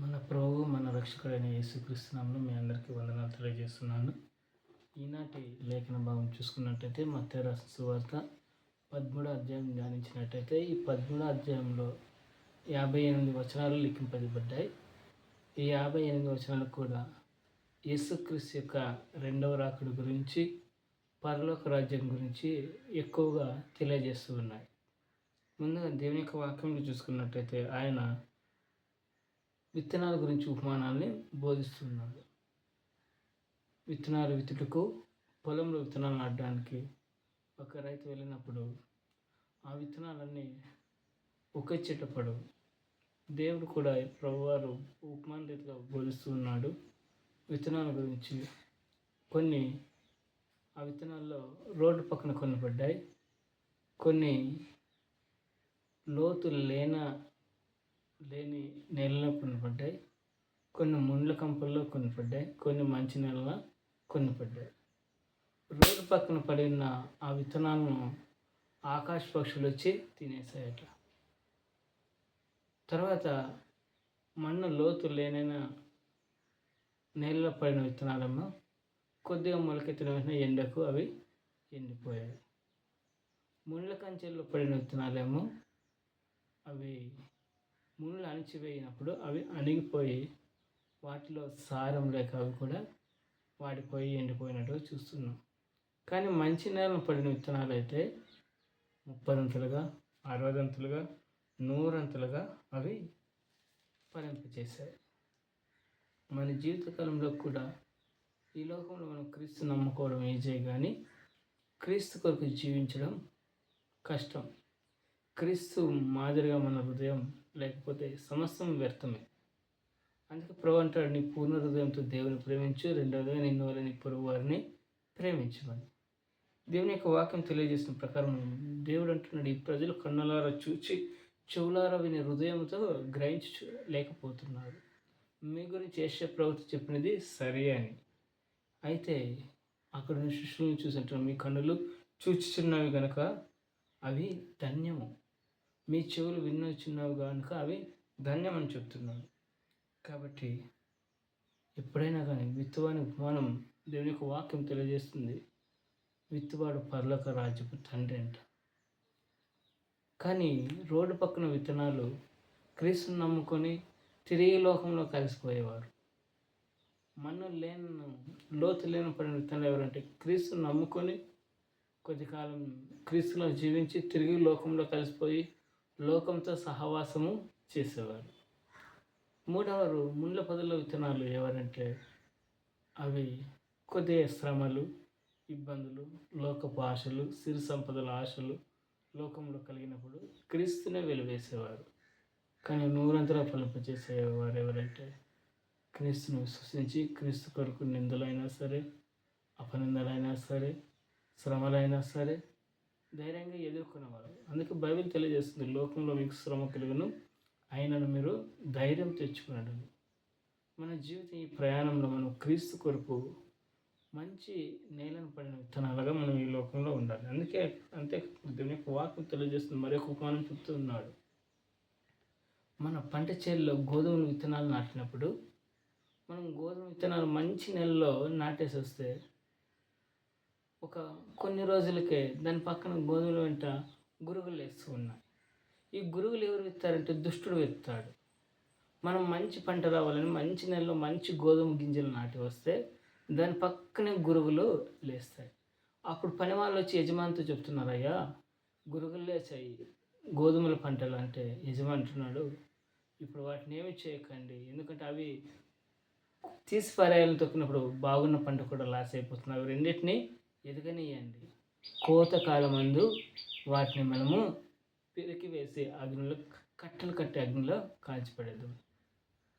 మన ప్రభువు మన రక్షకుడైన యేసుక్రీస్తు నామములో మీ అందరికీ వందనాలు తెలియజేస్తున్నాను. ఈనాటి లేఖన భాగం చూసుకున్నట్టయితే మత్తయి రాసిన సువార్త 13వ అధ్యాయం ధ్యానించినట్టయితే ఈ 13వ అధ్యాయంలో 58 వచనాలు లిఖింపబడ్డాయి. ఈ 58 వచనాలు కూడా యేసుక్రీస్తు యొక్క రెండవ రాకడ గురించి, పరలోక రాజ్యం గురించి ఎక్కువగా తెలియజేస్తూ ఉన్నాయి. ముందుగా దేవుని యొక్క వాక్యంలో చూసుకున్నట్టయితే ఆయన విత్తనాల గురించి ఉపమానాల్ని బోధిస్తున్నాడు. విత్తనాలు విత్తుటకు పొలంలో విత్తనాలు నాటడానికి ఒక రైతు వెళ్ళినప్పుడు ఆ విత్తనాలన్నీ ఒకొచ్చేటప్పుడు దేవుడు కూడా ప్రభువారు ఉపమాన రీతిగా బోధిస్తూ ఉన్నాడు. విత్తనాల గురించి కొన్ని ఆ విత్తనాల్లో రోడ్డు పక్కన కొన్ని పడ్డాయి, కొన్ని లోతు లేని నేలలో కొన్ని పడ్డాయి, కొన్ని ముండ్ల కంపల్లో కొన్ని పడ్డాయి, కొన్ని మంచి నేలలో కొన్ని పడ్డాయి. రోడ్డు పక్కన పడిన ఆ విత్తనాలను ఆకాశ పక్షులు వచ్చి తినేసాయట. తర్వాత మన్ను లోతు లేనైన నేలలో పడిన విత్తనాలేమో కొద్దిగా మొలకెత్తిన వెంటనే ఎండకు అవి ఎండిపోయాయి. ముండ్ల కంచెల్లో పడిన విత్తనాలేమో అవి ముళ్ళు అణిచివేయినప్పుడు అవి అణిగిపోయి వాటిలో సారం లేక అవి కూడా వాడిపోయి ఎండిపోయినట్టుగా చూస్తున్నాం. కానీ మంచి నేలను పడిన విత్తనాలు అయితే 30 అంతులుగా, 60 అంతులుగా, 100 అంతులుగా అవి ఫలింపచేశాయి. మన జీవితకాలంలో కూడా ఈ లోకంలో మనం క్రీస్తు నమ్ముకోవడం ఈజీ, కానీ క్రీస్తు కొరకు జీవించడం కష్టం. క్రీస్తు మాదిరిగా మన హృదయం లేకపోతే సమస్తం వ్యర్థమే. అందుకే ప్రభు అంటాడు, నీ పూర్ణ హృదయంతో దేవుని ప్రేమించు, రెండవదిగా నిన్ను వల్ల నీ పొరుగు వారిని ప్రేమించమని. దేవుని యొక్క వాక్యం తెలియజేసిన ప్రకారం దేవుడు అంటున్నాడు, ఈ ప్రజలు కన్నులారా చూచి చెవులారా విని హృదయంతో గ్రహించు లేకపోతున్నారు. మీ గురించి యెషయా ప్రవక్త చెప్పినది సరే అని. అయితే అక్కడ శిష్యులను చూసి మీ కన్నులు చూచుచున్నవి కనుక అవి ధన్యము, మీ చెవులు వినొచ్చున్నవి కనుక అవి ధన్యమని చెప్తున్నాడు. కాబట్టి ఎప్పుడైనా కానీ విత్తువాని ఉపమానం దేవుని యొక్క వాక్యం తెలియజేస్తుంది. విత్తువాడు పరలోక రాజ్యపు తండ్రి అంట. కానీ రోడ్డు పక్కన విత్తనాలు క్రీస్తుని నమ్ముకొని తిరిగి లోకంలో కలిసిపోయేవారు. లోతు లేని పడిన విత్తనాలు ఎవరంటే క్రీస్తుని నమ్ముకొని కొద్ది కాలం క్రీస్తులో జీవించి తిరిగి లోకంలో కలిసిపోయి లోకంతో సహవాసము చేసేవారు. మూడవరు ముండ్ల పొదల విత్తనాలు ఎవరంటే అవి కొద్దిగా శ్రమలు, ఇబ్బందులు, లోకపు ఆశలు, సిరి సంపదల ఆశలు లోకంలో కలిగినప్పుడు క్రీస్తునే వెలివేసేవారు. కానీ 100 అంతలా ఫలింపచేసేవారు ఎవరంటే క్రీస్తును విశ్వసించి క్రీస్తు కొరకు నిందలైనా సరే, అపనిందలైనా సరే, శ్రమలైనా సరే ధైర్యంగా ఎదుర్కొనేవారు. అందుకే బైబిల్ తెలియజేస్తుంది, లోకంలో మీకు శ్రమ కలుగును, అయినను మీరు ధైర్యం తెచ్చుకున్నాడు. మన జీవితం ఈ ప్రయాణంలో మనం క్రీస్తు కొరకు మంచి నేలను పడిన విత్తనాలుగా మనం ఈ లోకంలో ఉండాలి. అంతే దేవుని యొక్క వాక్యం తెలియజేస్తుంది. మరొక ఉపమానం చెప్తున్నాడు, మన పంట చేలలో గోధుమ విత్తనాలు నాటినప్పుడు మనం గోధుమ విత్తనాలు మంచి నెలలో నాటేసి వస్తే కొన్ని రోజులకే దాని పక్కన గోధుమల వెంట గురుగులు వేస్తూ ఉన్నాయి. ఈ గురుగులు ఎవరు విత్తారంటే దుష్టుడు విత్తాడు. మనం మంచి పంట రావాలని మంచి నెలలో మంచి గోధుమ గింజలు నాటి వస్తే దాని పక్కనే గురుగులు లేస్తాయి. అప్పుడు పని వాళ్ళు వచ్చి యజమానితో చెప్తున్నారు, అయ్యా గురుగులు లేచాయి గోధుమల పంటలు అంటే యజమాని అంటున్నాడు, ఇప్పుడు వాటిని ఏమి చేయకండి, ఎందుకంటే అవి తీసి పరాయాలను తొక్కినప్పుడు బాగున్న పంట కూడా లాస్ అయిపోతుంది. అవి రెండింటినీ ఎదగనియండి, కోతకాలం మందు వాటిని మనము పెరికి వేసి అగ్నిలో కట్టెలు కట్టి అగ్నిలో కాల్చిపడేద్దాం.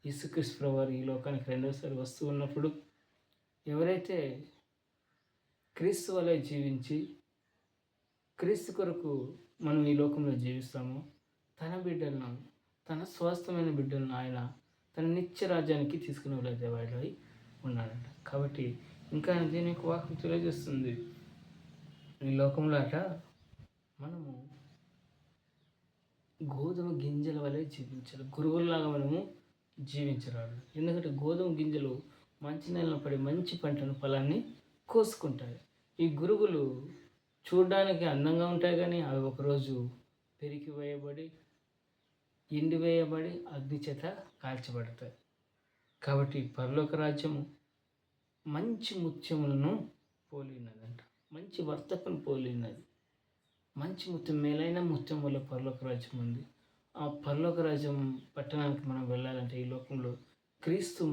యేసుక్రీస్తు ప్రభువారు ఈ లోకానికి రెండవసారి వస్తూ ఉన్నప్పుడు ఎవరైతే క్రీస్తు వలె జీవించి క్రీస్తు కొరకు మనం ఈ లోకంలో జీవిస్తామో తన బిడ్డలను, తన స్వాస్థమైన బిడ్డలను ఆయన తన నిత్య రాజ్యానికి తీసుకుని వెళ్ళేవాడై ఉన్నాడంట. కాబట్టి ఇంకా దీని యొక్క వాక్యం తెలియజేస్తుంది, ఈ లోకంలో మనము గోధుమ గింజల వలె జీవించాలి. గురువుల్లాగా మనము జీవించరాడు. ఎందుకంటే గోధుమ గింజలు మంచి నేలలో పడి మంచి పంటను ఫలాన్ని కోసుకుంటాయి. ఈ గురుగులు చూడడానికి అందంగా ఉంటాయి, కానీ అవి ఒకరోజు పెరికి వేయబడి ఎండివేయబడి అగ్ని చేత కాల్చబడతాయి. కాబట్టి పరలోక రాజ్యము మంచి ముత్యములను పోలి ఉన్నదంట. మంచి వర్తకును పోలి ఉన్నది. మంచి ముత్యం, మేలైన ముత్యం వల్ల పరలోక రాజ్యం ఉంది. ఆ పరలోక రాజ్యం పట్టణానికి మనం వెళ్ళాలంటే ఈ లోకంలో క్రీస్తు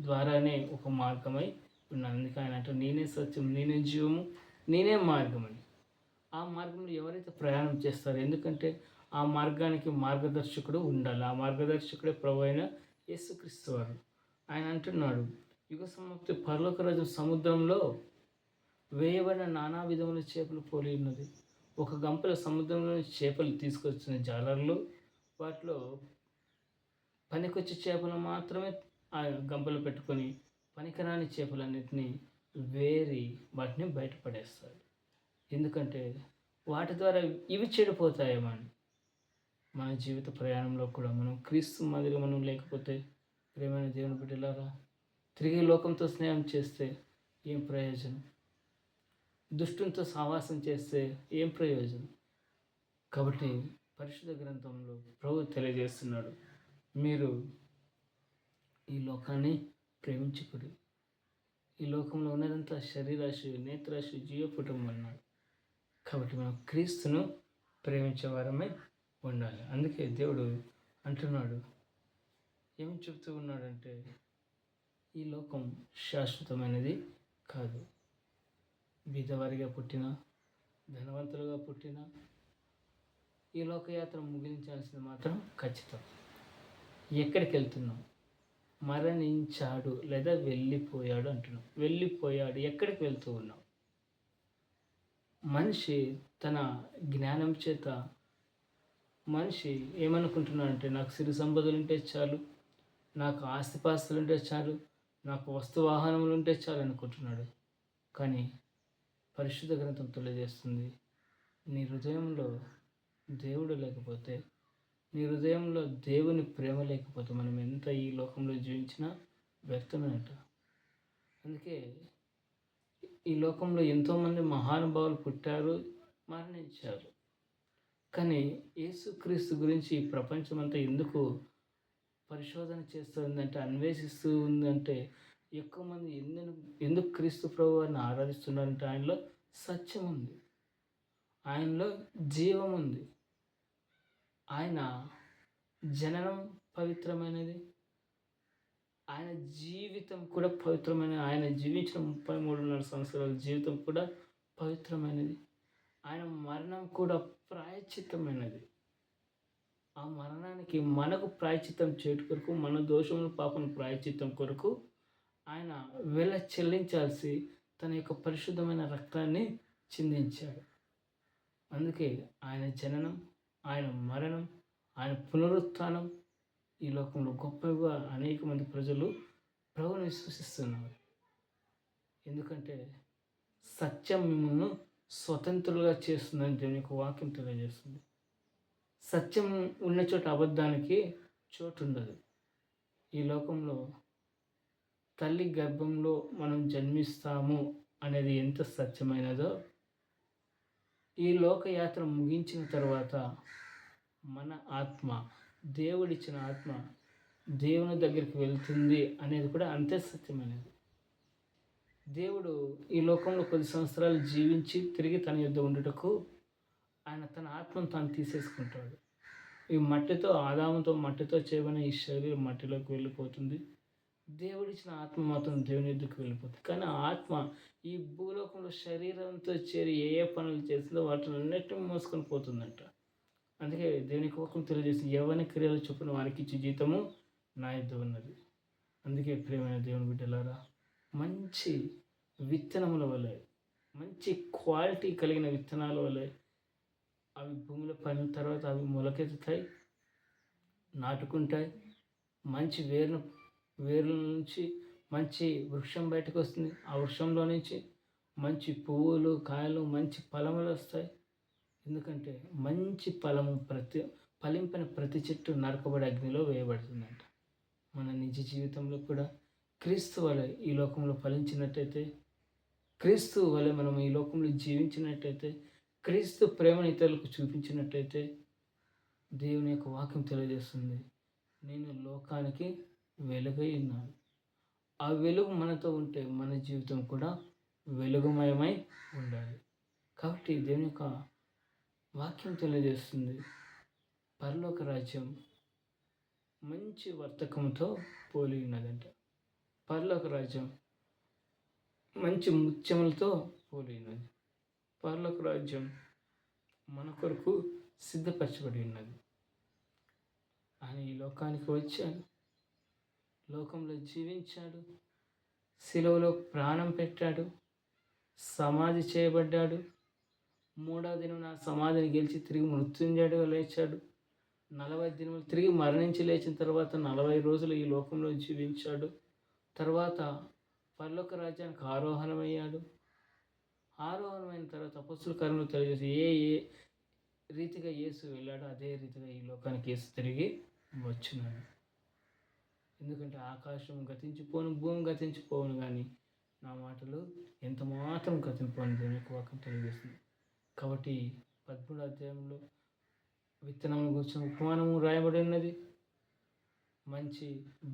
ద్వారానే ఒక మార్గమై ఉన్నాను. అందుకే ఆయన అంటే నేనే సత్యం, నేనే జీవము, నేనే మార్గం అని. ఆ మార్గంలో ఎవరైతే ప్రయాణం చేస్తారో, ఎందుకంటే ఆ మార్గానికి మార్గదర్శకుడు ఉండాలి. ఆ మార్గదర్శకుడే ప్రభు అయిన యేసుక్రీస్తు వారు. ఆయన అంటున్నాడు, యుగ సమాప్తి పరలోక రాజ్యం సముద్రంలో వేయబడిన నానా విధముల చేపలు పోలి ఉన్నది. ఒక గంపల సముద్రంలో చేపలు తీసుకొచ్చిన జాలర్లు వాటిలో పనికొచ్చే చేపలు మాత్రమే ఆ గంపలు పెట్టుకొని పనికిరాని చేపలన్నిటినీ వేరి వాటిని బయటపడేస్తారు. ఎందుకంటే వాటి ద్వారా ఇవి చెడిపోతాయేమని. మన జీవిత ప్రయాణంలో కూడా మనం క్రీస్తు మాదిరిగా మనం లేకపోతే, ప్రేమైన దేవుని బిడ్డలారా, తిరిగి లోకంతో స్నేహం చేస్తే ఏం ప్రయోజనం? దుష్టునితో సావాసం చేస్తే ఏం ప్రయోజనం? కాబట్టి పరిశుద్ధ గ్రంథంలో ప్రభు తెలియజేస్తున్నాడు, మీరు ఈ లోకాన్ని ప్రేమించుకుడి. ఈ లోకంలో ఉన్నదంతా శరీరాశి, నేత్రాశి, జీవపుటం అన్నాడు. కాబట్టి మనం క్రీస్తును ప్రేమించే వారమై ఉండాలి. అందుకే దేవుడు అంటున్నాడు, ఏమి చెప్తూ ఉన్నాడంటే, ఈ లోకం శాశ్వతమైనది కాదు. బీదవారిగా పుట్టిన, ధనవంతులుగా పుట్టిన, ఈ లోకయాత్ర ముగించాల్సింది మాత్రం ఖచ్చితం. ఎక్కడికి వెళ్తున్నాం? మరణించాడు లేదా వెళ్ళిపోయాడు అంటున్నాం. వెళ్ళిపోయాడు, ఎక్కడికి వెళ్తూ ఉన్నాం? మనిషి తన జ్ఞానం చేత మనిషి ఏమనుకుంటున్నాడంటే, నాకు సిరి సంపదలు ఉంటే చాలు, నాకు ఆస్తిపాస్తులు ఉంటే చాలు, నాకు వస్తు వాహనములు ఉంటే చాలు అనుకుంటున్నాడు. కానీ పరిశుద్ధ గ్రంథం తెలియజేస్తుంది, నీ హృదయంలో దేవుడు లేకపోతే, నీ హృదయంలో దేవుని ప్రేమ లేకపోతే మనం ఎంత ఈ లోకంలో జీవించినా వ్యర్థమేనట. అందుకే ఈ లోకంలో ఎంతోమంది మహానుభావులు పుట్టారు, మరణించారు. కానీ యేసుక్రీస్తు గురించి ఈ ప్రపంచమంతా ఎందుకు పరిశోధన చేస్తుందంటే, అన్వేషిస్తూ ఉందంటే, ఎక్కువ మంది ఎందుకు క్రీస్తు ప్రభు వారిని ఆరాధిస్తున్నారంటే, ఆయనలో సత్యం ఉంది, ఆయనలో జీవం ఉంది. ఆయన జననం పవిత్రమైనది, ఆయన జీవితం కూడా పవిత్రమైనది. ఆయన జీవించిన 33.5 సంవత్సరాల జీవితం కూడా పవిత్రమైనది. ఆయన మరణం కూడా ప్రాయశ్చిత్తమైనది. ఆ మరణానికి మనకు ప్రాయశ్చిత్తం చేయట కొరకు, మన దోషముల పాపం ప్రాయశ్చిత్తం కొరకు ఆయన వెల చెల్లించాల్సి తన యొక్క పరిశుద్ధమైన రక్తాన్ని చిందించాడు. అందుకే ఆయన జననం, ఆయన మరణం, ఆయన పునరుత్థానం ఈ లోకంలో గొప్పగా అనేక మంది ప్రజలు ప్రభువుని విశ్వసిస్తున్నారు. ఎందుకంటే సత్యం మిమ్మల్ని స్వతంత్రులుగా చేస్తుందని దేవుని యొక్క వాక్యం తెలియజేస్తుంది. సత్యం ఉన్న చోట అబద్ధానికి చోటు ఉండదు. ఈ లోకంలో తల్లి గర్భంలో మనం జన్మిస్తాము అనేది ఎంత సత్యమైనదో, ఈ లోకయాత్ర ముగించిన తర్వాత మన ఆత్మ, దేవుడిచ్చిన ఆత్మ దేవుని దగ్గరికి వెళ్తుంది అనేది కూడా అంతే సత్యమైనది. దేవుడు ఈ లోకంలో కొద్ది సంవత్సరాలు జీవించి తిరిగి తన యొద్ద ఉండుటకు ఆయన తన ఆత్మను తాను తీసేసుకుంటాడు. ఈ మట్టితో, ఆదాముతో మట్టితో చేయబడిన ఈ శరీరం మట్టిలోకి వెళ్ళిపోతుంది. దేవుడిచ్చిన ఆత్మ మాత్రం దేవుని యొద్దకు వెళ్ళిపోతుంది. కానీ ఆ ఆత్మ ఈ భూలోకంలో శరీరంతో చేరి ఏ ఏ పనులు చేసిందో వాటిని అన్నిటిని మోసుకొని పోతుందంట. అందుకే దేవునికి వాక్యం తెలియజేసింది, ఎవరి క్రియలు చొప్పున వారికి ఇచ్చే జీతము నా యొద్ద ఉన్నది. అందుకే ప్రియమైన దేవుని బిడ్డలారా, మంచి విత్తనముల వలె, మంచి క్వాలిటీ కలిగిన విత్తనాల వలె అవి భూమిలో పడిన తర్వాత అవి మొలకెత్తుతాయి, నాటుకుంటాయి. మంచి వేర్ల నుంచి మంచి వృక్షం బయటకు వస్తుంది. ఆ వృక్షంలో నుంచి మంచి పువ్వులు, కాయలు, మంచి ఫలములు వస్తాయి. ఎందుకంటే మంచి ఫలింపిన ప్రతి చెట్టు నరకబడి అగ్నిలో వేయబడుతుందంట. మన నిజ జీవితంలో కూడా క్రీస్తు వలె ఈ లోకంలో ఫలించినట్టయితే, క్రీస్తు వలె మనం ఈ లోకంలో జీవించినట్టయితే, క్రీస్తు ప్రేమను ఇతరులకు చూపించినట్టయితే, దేవుని యొక్క వాక్యం తెలియజేస్తుంది, నేను లోకానికి వెలుగై ఉన్నాను. ఆ వెలుగు మనతో ఉంటే మన జీవితం కూడా వెలుగుమయమై ఉండాలి. కాబట్టి దేవుని యొక్క వాక్యం తెలియజేస్తుంది, పరలోక రాజ్యం మంచి వర్తకంతో పోలి ఉన్నదంట. పరలోక రాజ్యం మంచి ముత్యములతో పోలి ఉన్నది. పరలోక రాజ్యం మన కొరకు సిద్ధపరచబడి ఉన్నది. ఆయన ఈ లోకానికి వచ్చాడు, లోకంలో జీవించాడు, సిలువలో ప్రాణం పెట్టాడు, సమాధి చేయబడ్డాడు, 3వ దినం నా సమాధిని గెలిచి తిరిగి మృత్యుంజయుడిగా లేచాడు, 40 దినములు తిరిగి మరణించి లేచిన తర్వాత 40 రోజులు ఈ లోకంలో జీవించాడు. తర్వాత పరలోక రాజ్యానికి ఆరోహణమయ్యాడు. ఆరోహణమైన తర్వాత అపొస్తలుల కార్యములు తెలియజేసి ఏ రీతిగా యేసు వెళ్ళాడో అదే రీతిగా ఈ లోకానికి యేసు తిరిగి వచ్చినాడు. ఎందుకంటే ఆకాశం గతించిపోను, భూమి గతించిపోవును, కానీ నా మాటలు ఎంత మాత్రం గతించిపోను దేవుని యొక్క వాక్యం తెలియజేస్తుంది. కాబట్టి 13వ అధ్యాయంలో విత్తనం గురించి ఉపమానము రాయబడి ఉన్నది, మంచి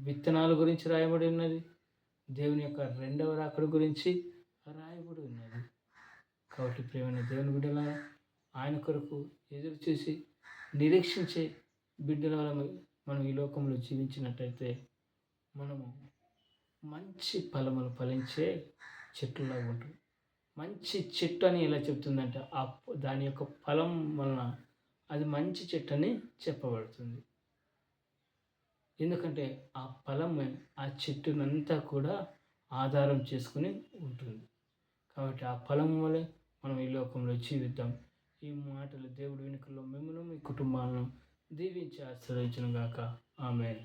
విత్తనాల గురించి రాయబడి ఉన్నది, దేవుని యొక్క 2వ రాకడ గురించి రాయబడి ఉన్నది. కాబట్టి ప్రియమైన దేవుని బిడ్డలారా, ఆయన కొరకు ఎదురు చూసి నిరీక్షించే బిడ్డల వల్ల మనం ఈ లోకంలో జీవించినట్టయితే మనము మంచి ఫలములు ఫలించే చెట్లులాగా ఉంటుంది. మంచి చెట్టు అని ఎలా చెప్తుందంటే దాని యొక్క ఫలం వలన అది మంచి చెట్టు అని చెప్పబడుతుంది. ఎందుకంటే ఆ ఫలం ఆ చెట్టునంతా కూడా ఆధారం చేసుకుని ఉంటుంది. కాబట్టి ఆ ఫలం వల్లే మనం ఈ లోకంలో జీవిద్దాం. ఈ మాటలు దేవుడి వెనుకల్లో మిమ్మల్ని మీ కుటుంబాలను దీవించి ఆశీర్వదించును గాక. ఆమేన్.